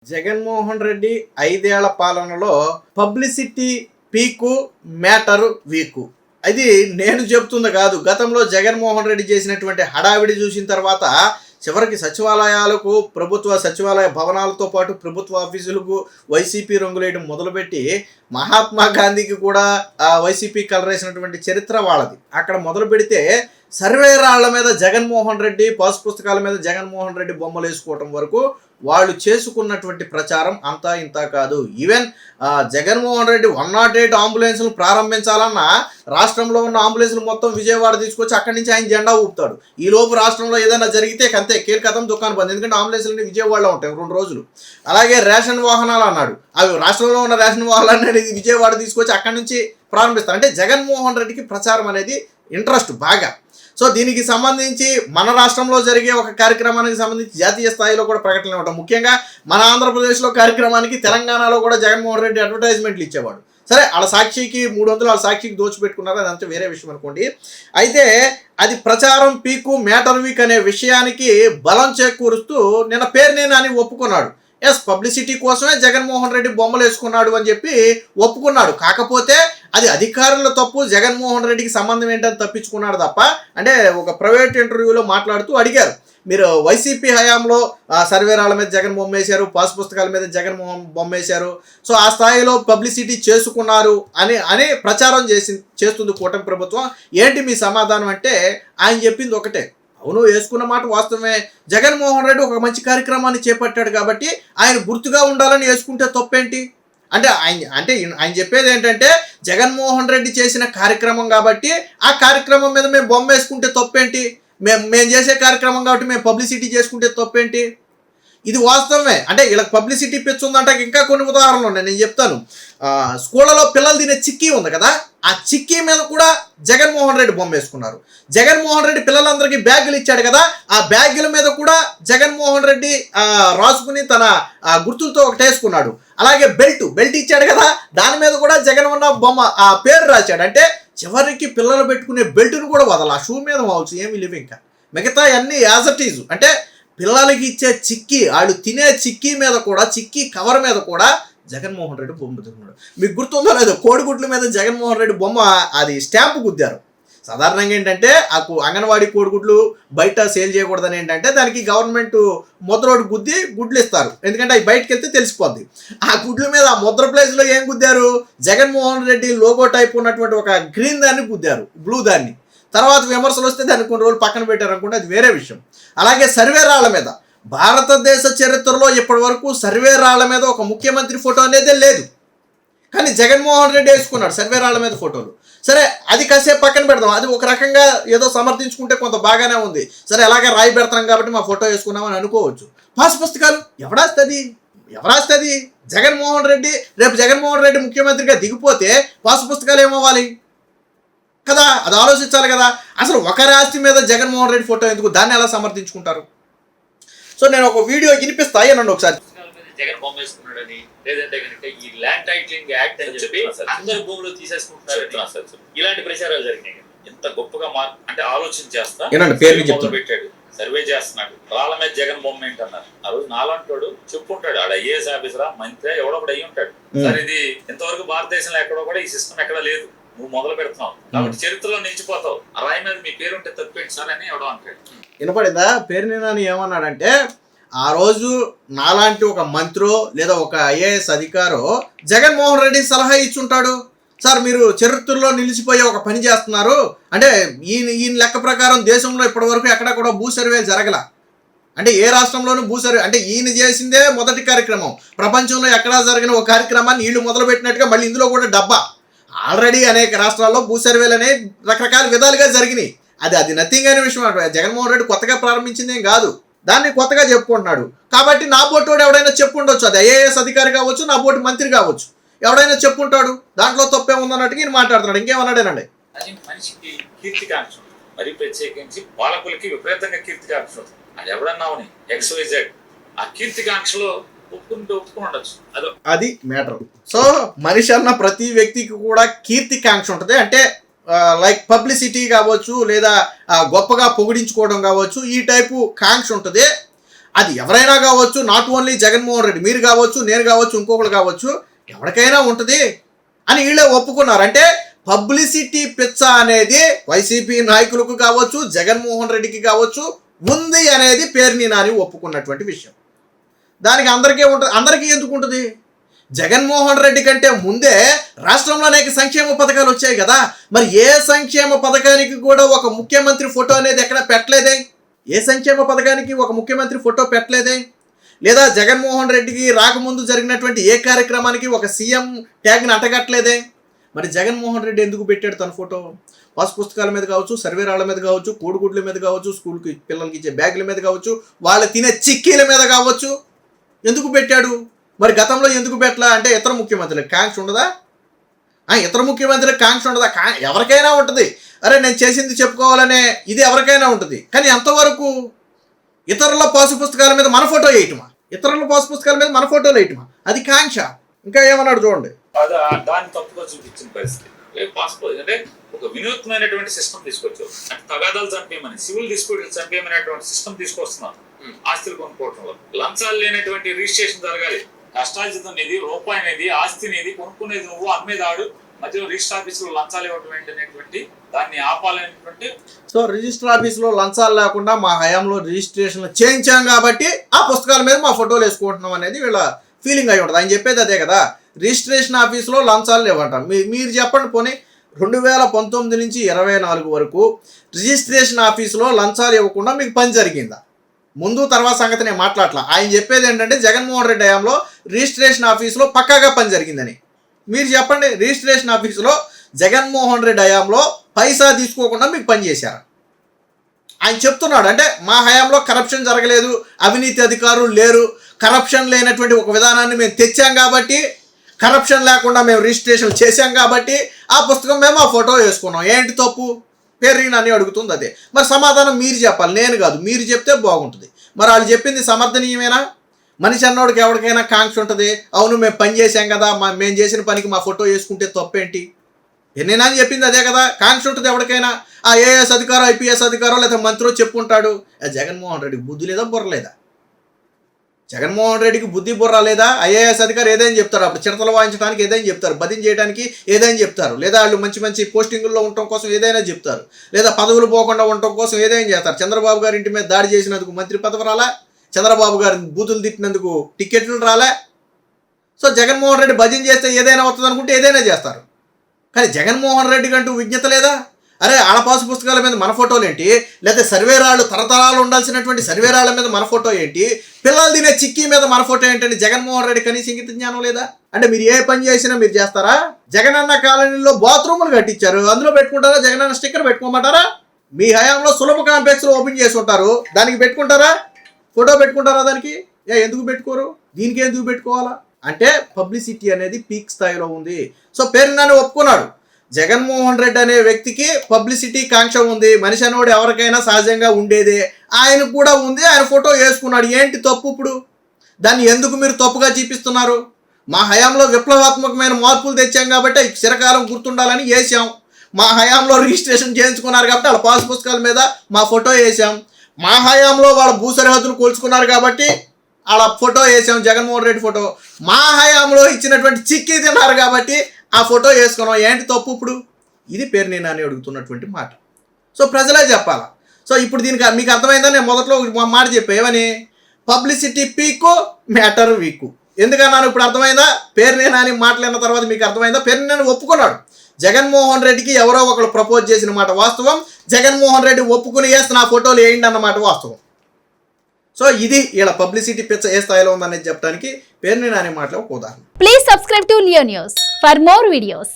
జగన్మోహన్ రెడ్డి 5 ఏళ్ల పాలనలో publicity peak matter week. అది నేను చెప్తుంది కాదు. గతంలో జగన్మోహన్ రెడ్డి చేసినటువంటి హడావిడి చూసిన తర్వాత చివరికి సచివాలయాలకు, ప్రభుత్వ సచివాలయ భవనాలతో పాటు ప్రభుత్వ ఆఫీసులకు వైసీపీ రంగులేయడం మొదలుపెట్టి మహాత్మా గాంధీకి కూడా వైసీపీ కలరేసినటువంటి చరిత్ర వాళ్ళది. అక్కడ మొదలు పెడితే సర్వేరాళ్ల మీద జగన్మోహన్ రెడ్డి, పాస్ పుస్తకాల మీద జగన్మోహన్ రెడ్డి బొమ్మలు వేసుకోవటం వరకు వాళ్ళు చేసుకున్నటువంటి ప్రచారం అంతా ఇంత కాదు. ఈవెన్ జగన్మోహన్ రెడ్డి 108 అంబులెన్స్లు ప్రారంభించాలన్నా రాష్ట్రంలో ఉన్న అంబులెన్స్లు మొత్తం విజయవాడ తీసుకొచ్చి అక్కడి నుంచి ఆయన జెండా ఊపుతాడు. ఈ లోపు రాష్ట్రంలో ఏదైనా జరిగితే అంతే, కేర్కతం దుకాణం బంద్. ఎందుకంటే అంబులెన్స్లన్నీ విజయవాడలో ఉంటాయి 2 రోజులు. అలాగే రేషన్ వాహనాలు అన్నాడు, అవి రాష్ట్రంలో ఉన్న రేషన్ వాహనాలు అనేది విజయవాడ తీసుకొచ్చి అక్కడి నుంచి ప్రారంభిస్తారు. అంటే జగన్మోహన్ రెడ్డికి ప్రచారం అనేది ఇంట్రెస్ట్ బాగా. సో దీనికి సంబంధించి మన రాష్ట్రంలో జరిగే ఒక కార్యక్రమానికి సంబంధించి జాతీయ స్థాయిలో కూడా ప్రకటనలు ఇవ్వడం, ముఖ్యంగా మన ఆంధ్రప్రదేశ్లో కార్యక్రమానికి తెలంగాణలో కూడా జగన్మోహన్ రెడ్డి అడ్వర్టైజ్మెంట్లు ఇచ్చేవాడు. సరే, వాళ్ళ సాక్షికి 300 వాళ్ళ సాక్షికి దోచిపెట్టుకున్నారు, అదంతా వేరే విషయం అనుకోండి. అయితే అది ప్రచారం పీకు మ్యాటర్ వీక్ అనే విషయానికి బలం చేకూరుస్తూ నిన్న పేర్నేని అని ఒప్పుకున్నాడు. ఎస్, పబ్లిసిటీ కోసమే జగన్మోహన్ రెడ్డి బొమ్మలు వేసుకున్నాడు అని చెప్పి ఒప్పుకున్నాడు. కాకపోతే అది అధికారుల తప్పు, జగన్మోహన్ రెడ్డికి సంబంధం ఏంటని తప్పించుకున్నాడు తప్ప. అంటే ఒక ప్రైవేట్ ఇంటర్వ్యూలో మాట్లాడుతూ అడిగారు, మీరు వైసీపీ హయాంలో సర్వేరాళ్ళ మీద జగన్ బొమ్మ వేశారు, పాస్ పుస్తకాల మీద జగన్మోహన్ బొమ్మ వేశారు, సో ఆ స్థాయిలో పబ్లిసిటీ చేసుకున్నారు అని ప్రచారం చేస్తుంది కూటమి ప్రభుత్వం. ఏంటి మీ సమాధానం అంటే ఆయన చెప్పింది ఒకటే, అవును వేసుకున్న మాట వాస్తవమే. జగన్మోహన్ రెడ్డి ఒక మంచి కార్యక్రమాన్ని చేపట్టాడు కాబట్టి ఆయన గుర్తుగా ఉండాలని వేసుకుంటే తప్పేంటి అంటే ఆయన చెప్పేది ఏంటంటే జగన్మోహన్ రెడ్డి చేసిన కార్యక్రమం కాబట్టి ఆ కార్యక్రమం మీద మేము బొమ్మ వేసుకుంటే తప్పేంటి, మేము చేసే కార్యక్రమం కాబట్టి మేము పబ్లిసిటీ చేసుకుంటే తప్పేంటి. ఇది వాస్తవమే. అంటే వీళ్ళకి పబ్లిసిటీ పిచ్చుందంటే ఇంకా కొన్ని ఉదాహరణలు ఉన్నాయి, నేను చెప్తాను. స్కూళ్ళలో పిల్లలు తినే చిక్కీ ఉంది కదా, ఆ చిక్కీ మీద కూడా జగన్మోహన్ రెడ్డి బొమ్మ వేసుకున్నారు. జగన్మోహన్ రెడ్డి పిల్లలందరికీ బ్యాగులు ఇచ్చాడు కదా, ఆ బ్యాగుల మీద కూడా జగన్మోహన్ రెడ్డి రాసుకుని తన గుర్తులతో ఒకటి వేసుకున్నాడు. అలాగే బెల్ట్ ఇచ్చాడు కదా, దాని మీద కూడా జగన్ ఉన్న బొమ్మ ఆ పేరు రాశాడు. అంటే చివరికి పిల్లలు పెట్టుకునే బెల్ట్ను కూడా వదల, ఆ షూ మీద అవచ్చు, ఏమీ లేవు ఇంకా. మిగతా అన్నీ యాజ్ ఇట్ ఈజ్. అంటే పిల్లలకి ఇచ్చే చిక్కీ, వాళ్ళు తినే చిక్కీ మీద కూడా, చిక్కీ కవర్ మీద కూడా జగన్మోహన్ రెడ్డి బొమ్మ పెట్టుకున్నాడు. మీకు గుర్తుందో లేదో, కోడిగుడ్ల మీద జగన్మోహన్ రెడ్డి బొమ్మ అది స్టాంపు గుద్దారు. సాధారణంగా ఏంటంటే అంగన్వాడీ కోడిగుడ్లు బయట సేల్ చేయకూడదని ఏంటంటే దానికి గవర్నమెంట్ ముద్రోడు గుద్ది గుడ్లు ఇస్తారు, ఎందుకంటే అవి బయటకు వెళ్తే తెలిసిపోద్ది. ఆ గుడ్ల మీద ఆ ముద్ర ప్లేస్లో ఏం గుద్దారు, జగన్మోహన్ రెడ్డి లోగో టైప్ ఉన్నటువంటి ఒక గ్రీన్ దాన్ని గుద్దారు, బ్లూ దాన్ని. తర్వాత విమర్శలు వస్తే దాన్ని కొన్ని రోజులు పక్కన పెట్టారు అనుకుంటే అది వేరే విషయం. అలాగే సర్వేరాళ్ల మీద, భారతదేశ చరిత్రలో ఇప్పటి వరకు సర్వేరాళ్ల మీద ఒక ముఖ్యమంత్రి ఫోటో అనేదే లేదు, కానీ జగన్మోహన్ రెడ్డి వేసుకున్నాడు సర్వేరాళ్ల మీద ఫోటోలు. సరే, అది కాసేపు పక్కన పెడదాం, అది ఒక రకంగా ఏదో సమర్థించుకుంటే కొంత బాగానే ఉంది. సరే, అలాగే రాయి పెడతాం కాబట్టి మా ఫోటో వేసుకున్నామని అనుకోవచ్చు. పాస్ పుస్తకాలు ఎవరాస్తుంది? జగన్మోహన్ రెడ్డి, రేపు జగన్మోహన్ రెడ్డి ముఖ్యమంత్రిగా దిగిపోతే పాస్ పుస్తకాలు ఏమవ్వాలి కదా, అది ఆలోచించాలి కదా. అసలు ఒకరి ఆస్తి మీద జగన్మోహన్ రెడ్డి ఫోటో ఎందుకు, దాన్ని ఎలా సమర్థించుకుంటారు? సో నేను ఒక వీడియో వినిపిస్తా, అయ్యానండి ఒకసారి. జగన్ బొమ్మ వేసుకున్నాడని, లేదంటే కనుక ఈ ల్యాండ్ టైటిలింగ్ యాక్ట్ అని చెప్పి అందరు భూములు తీసేసుకుంటున్నారు, ఇలాంటి ప్రచారాలు జరిగినాయి. ఎంత గొప్పగా అంటే ఆలోచన చేస్తా పెట్టాడు, సర్వే చేస్తున్నాడు, రాళ్ళ మీద జగన్ బొమ్మ ఏంటన్నారు. ఆ రోజు నాలంటాడు చెప్పుకుంటాడు, ఆడ ఐఏఎస్ ఆఫీసరా, మంత్రి ఎవడొకడు అయ్యి ఉంటాడు. సార్, ఇది ఇంతవరకు భారతదేశంలో ఎక్కడో కూడా ఈ సిస్టమ్ ఎక్కడా లేదు, నువ్వు మొదలు పెడుతున్నావు కాబట్టి చరిత్రలో నిలిచిపోతావు, ఆ రాయి మీద మీ పేరు ఉంటే తప్పేంటి సార్ అని ఎవడో అంటాడు. వినపడిందా? పేరుని ఏమన్నాడంటే, ఆ రోజు నాలాంటి ఒక మంత్రో లేదా ఒక ఐఏఎస్ అధికారో జగన్మోహన్ రెడ్డి సలహా ఇచ్చుంటాడు, సార్ మీరు చరిత్రలో నిలిచిపోయే ఒక పని చేస్తున్నారు అంటే. ఈయన లెక్క ప్రకారం దేశంలో ఇప్పటి వరకు ఎక్కడ కూడా భూ సర్వే జరగల, అంటే ఏ రాష్ట్రంలోనూ భూ సర్వే అంటే ఈయన చేసిందే మొదటి కార్యక్రమం. ప్రపంచంలో ఎక్కడా జరిగిన ఒక కార్యక్రమాన్ని వీళ్ళు మొదలు పెట్టినట్టుగా మళ్ళీ ఇందులో కూడా డబ్బా. ఆల్రెడీ అనేక రాష్ట్రాల్లో భూ సర్వేలు అనేవి రకరకాల విధాలుగా జరిగినాయి. అది నథింగ్ అనే విషయం. జగన్మోహన్ రెడ్డి కొత్తగా ప్రారంభించింది ఏం కాదు, దాన్ని కొత్తగా చెప్పుకుంటున్నాడు. కాబట్టి నా బోటోడు ఎవడైనా చెప్పుండొచ్చు, అది ఐఏఎస్ అధికారి కావచ్చు, నా బోటి మంత్రి కావచ్చు, ఎవడైనా చెప్పుంటాడు, దాంట్లో తప్పే ఉందన్నట్టుగా ఈయన మాట్లాడుతున్నాడు. ఇంకేమన్నాడేనండి, అది మనిషికి కీర్తికాంక్ష, మరి ప్రత్యేకించి పాలకులకి విపరీతంగా కీర్తికాంక్ష. అది ఎవడన్నా XYZ ఆ కీర్తికాంక్షలో ఒప్పుకుండొచ్చు, అది మ్యాటర్. సో మనిషి అన్న ప్రతి వ్యక్తికి కూడా కీర్తికాంక్ష ఉంటుంది. అంటే లైక్ పబ్లిసిటీ కావచ్చు, లేదా గొప్పగా పొగిడించుకోవడం కావచ్చు, ఈ టైపు కాంక్ష ఉంటుంది. అది ఎవరైనా కావచ్చు, నాట్ ఓన్లీ జగన్మోహన్ రెడ్డి, మీరు కావచ్చు, నేను కావచ్చు, ఇంకొకరు కావచ్చు, ఎవరికైనా ఉంటుంది అని వీళ్ళే ఒప్పుకున్నారు. అంటే పబ్లిసిటీ పిచ్చ అనేది వైసీపీ నాయకులకు కావచ్చు, జగన్మోహన్ రెడ్డికి కావచ్చు ఉంది అనేది పేర్ని నాని ఒప్పుకున్నటువంటి విషయం. దానికి అందరికీ ఉంటుంది. అందరికీ ఎందుకు ఉంటుంది? జగన్మోహన్ రెడ్డి కంటే ముందే రాష్ట్రంలో అనేక సంక్షేమ పథకాలు వచ్చాయి కదా. మరి ఏ సంక్షేమ పథకానికి కూడా ఒక ముఖ్యమంత్రి ఫోటో అనేది ఎక్కడ పెట్టలేదే? ఏ సంక్షేమ పథకానికి ఒక ముఖ్యమంత్రి ఫోటో పెట్టలేదే? లేదా జగన్మోహన్ రెడ్డికి రాకముందు జరిగినటువంటి ఏ కార్యక్రమానికి ఒక సీఎం ట్యాగ్ని అంటగట్టలేదే? మరి జగన్మోహన్ రెడ్డి ఎందుకు పెట్టాడు తన ఫోటో? పాస్ పుస్తకాల మీద కావచ్చు, సర్వేరాళ్ళ మీద కావచ్చు, కోడిగుడ్ల మీద కావచ్చు, స్కూల్కి పిల్లలకి ఇచ్చే బ్యాగుల మీద కావచ్చు, వాళ్ళు తినే చిక్కీల మీద కావచ్చు, ఎందుకు పెట్టాడు? మరి గతంలో ఎందుకు పెట్టలా? అంటే ఇతర ముఖ్యమంత్రులకు కాంక్ష ఉండదా? ఇతర ముఖ్యమంత్రులకు కాంక్ష ఉండదా? ఎవరికైనా ఉంటుంది. అరే నేను చేసింది చెప్పుకోవాలనే ఇది ఎవరికైనా ఉంటుంది. కానీ ఎంతవరకు ఇతరుల పాసు పుస్తకాల మీద మన ఫోటో వేయటమా? ఇతరుల పాసు పుస్తకాల మీద మన ఫోటోలు వేయటమా? అది కాంక్ష. ఇంకా ఏమన్నాడు చూడండి. దాన్ని తప్పుగా చూపించిన పరిస్థితి. పాస్పోర్ట్ అంటే ఒక వినూత్నమైనటువంటి సిస్టమ్ తీసుకొచ్చారు. అంటే తగాదాలు చంపేయమని, సివిల్ డిస్ప్యూట్లు చంపేయమనేటువంటి సిస్టమ్ తీసుకొస్తున్నారు. ఆస్తులు కొనుక్కోవటంలో లంచాలు లేనటువంటి రిజిస్ట్రేషన్ జరగాలి. కష్టార్జితం నిధి, రూపాయి నిధి, ఆస్తి నిధి కొనుక్కునేది నువ్వు, అమ్మేదాడు, మధ్యలో రిజిస్టర్ ఆఫీసులో లంచాలు ఇవ్వడం ఏంటనేటువంటి దాన్ని ఆపాలనేటువంటి. సో రిజిస్టర్ ఆఫీసులో లంచాలు లేకుండా మా హయాంలో రిజిస్ట్రేషన్ చేయించాం కాబట్టి ఆ పుస్తకాల మీద మా ఫోటోలు వేసుకుంటున్నాం అనేది వీళ్ళ ఫీలింగ్ అయి ఉంటుంది. ఆయన చెప్పేది అదే కదా, రిజిస్ట్రేషన్ ఆఫీస్లో లంచాలు లేవంట. మీరు చెప్పండి పోనీ 2019 నుంచి 24 వరకు రిజిస్ట్రేషన్ ఆఫీసులో లంచాలు ఇవ్వకుండా మీకు పని జరిగిందా? ముందు తర్వాత సంగతి నేను మాట్లాడలా. ఆయన చెప్పేది ఏంటంటే జగన్మోహన్ రెడ్డి హయాంలో రిజిస్ట్రేషన్ ఆఫీసులో పక్కాగా పని జరిగిందని. మీరు చెప్పండి, రిజిస్ట్రేషన్ ఆఫీసులో జగన్మోహన్ రెడ్డి హయాంలో పైసా తీసుకోకుండా మీకు పని చేశారు. ఆయన చెప్తున్నాడు అంటే మా హయాంలో కరప్షన్ జరగలేదు, అవినీతి అధికారులు లేరు, కరప్షన్ లేనటువంటి ఒక విధానాన్ని మేము తెచ్చాం కాబట్టి, కరప్షన్ లేకుండా మేము రిజిస్ట్రేషన్ చేశాం కాబట్టి ఆ పుస్తకం మేము ఆ ఫోటో వేసుకున్నాం. ఏంటి తప్పు? పేర్ని అని అడుగుతుంది అదే. మరి సమాధానం మీరు చెప్పాలి, నేను కాదు. మీరు చెప్తే బాగుంటుంది. మరి వాళ్ళు చెప్పింది సమర్థనీయమేనా? మనిషి అన్నోడికి ఎవరికైనా కాంక్ష ఉంటుంది. అవును మేము పని చేశాం కదా, మేము చేసిన పనికి మా ఫోటో వేసుకుంటే తప్పేంటి? నేనా చెప్పింది అదే కదా, కాంక్ష ఉంటుంది ఎవరికైనా. ఆ ఏఎస్ అధికారం, ఐపీఎస్ అధికారం లేదా మంత్రో చెప్పుకుంటాడు. జగన్మోహన్ రెడ్డికి బుద్ధి లేదా, బుర్ర లేదా? జగన్మోహన్ రెడ్డికి బుద్ధి బుర్ర లేదా? ఐఏఎస్ అధికారి ఏదైనా చెప్తారు, అప్పుడు చిడతలు వాయించడానికి ఏదైనా చెప్తారు, బదిలీ చేయడానికి ఏదైనా చెప్తారు, లేదా వాళ్ళు మంచి మంచి పోస్టింగుల్లో ఉండటం కోసం ఏదైనా చెప్తారు, లేదా పదవులు పోకుండా ఉండటం కోసం ఏదైనా చేస్తారు. చంద్రబాబు గారి ఇంటి మీద దాడి చేసినందుకు మంత్రి పదవి రాలా? చంద్రబాబు గారిని బూతులు తిట్టినందుకు టికెట్లు రాలే? సో జగన్మోహన్ రెడ్డి భజన చేస్తే ఏదైనా వస్తుంది అనుకుంటే ఏదైనా చేస్తారు. కానీ జగన్మోహన్ రెడ్డికి అంటూ విజ్ఞత లేదా? అరే ఆడపాసు పుస్తకాల మీద మన ఫోటోలు ఏంటి? లేదా సర్వేరాళ్ళు తరతరాలు ఉండాల్సినటువంటి సర్వేరాళ్ళ మీద మన ఫోటో ఏంటి? పిల్లలు తినే చిక్కీ మీద మన ఫోటో ఏంటంటే జగన్మోహన్ రెడ్డి కనీసం ఇంగిత జ్ఞానం లేదా? అంటే మీరు ఏ పని చేసినా మీరు చేస్తారా? జగనన్న కాలనీలో బాత్రూములు కట్టించారు, అందులో పెట్టుకుంటారా? జగనన్న స్టిక్కర్ పెట్టుకోమంటారా? మీ హయాంలో సులభ కాంప్లెక్స్లో ఓపెన్ చేసి ఉంటారు, దానికి పెట్టుకుంటారా? ఫోటో పెట్టుకుంటారా దానికి? ఎందుకు పెట్టుకోరు? దీనికి ఎందుకు పెట్టుకోవాలా? అంటే పబ్లిసిటీ అనేది పీక్ స్థాయిలో ఉంది. సో పేరుని ఒప్పుకున్నాడు. జగన్మోహన్ రెడ్డి అనే వ్యక్తికి పబ్లిసిటీ కాంక్ష ఉంది. మనిషి అనేవాడు ఎవరికైనా సహజంగా ఉండేదే. ఆయన కూడా ఉంది, ఆయన ఫోటో వేసుకున్నాడు. ఏంటి తప్పు ఇప్పుడు? దాన్ని ఎందుకు మీరు తప్పుగా చూపిస్తున్నారు? మా హయాంలో విప్లవాత్మకమైన మార్పులు తెచ్చాం కాబట్టి చిరకాలం గుర్తుండాలని వేసాం. మా హయాంలో రిజిస్ట్రేషన్ చేయించుకున్నారు కాబట్టి వాళ్ళ పాస్ పుస్తకాల మీద మా ఫోటో వేసాం. మా హయాంలో వాళ్ళ భూ సరిహద్దులు కోల్చుకున్నారు కాబట్టి వాళ్ళ ఫోటో వేసాం, జగన్మోహన్ రెడ్డి ఫోటో. మా హయాంలో ఇచ్చినటువంటి చిక్కీ తిన్నారు కాబట్టి ఆ ఫోటో వేసుకున్నాం. ఏంటి తప్పు ఇప్పుడు? ఇది పేరుని నాని అడుగుతున్నటువంటి మాట. సో ప్రజలే చెప్పాలా. సో ఇప్పుడు దీనికి మీకు అర్థమైందని నేను మొదట్లో మాట చెప్పా, ఏమని? Publicity peak, matter weak. ఎందుకన్నాను ఇప్పుడు అర్థమైందా? పేరుని నాని మాట్లాడిన తర్వాత మీకు అర్థమైందా? పేరుని నాని ఒప్పుకున్నాడు. జగన్మోహన్ రెడ్డికి ఎవరో ఒకరు ప్రపోజ్ చేసిన మాట వాస్తవం. జగన్మోహన్ రెడ్డి ఒప్పుకుని నా ఫోటోలు వేయండి అన్నమాట వాస్తవం. సో ఇది ఇలా పబ్లిసిటీ పిచ్చ ఏ స్థాయిలో ఉందనేది చెప్పడానికి పేరుని నాని మాటలో ఒక ఉదాహరణ. Please subscribe to Leo news for more videos.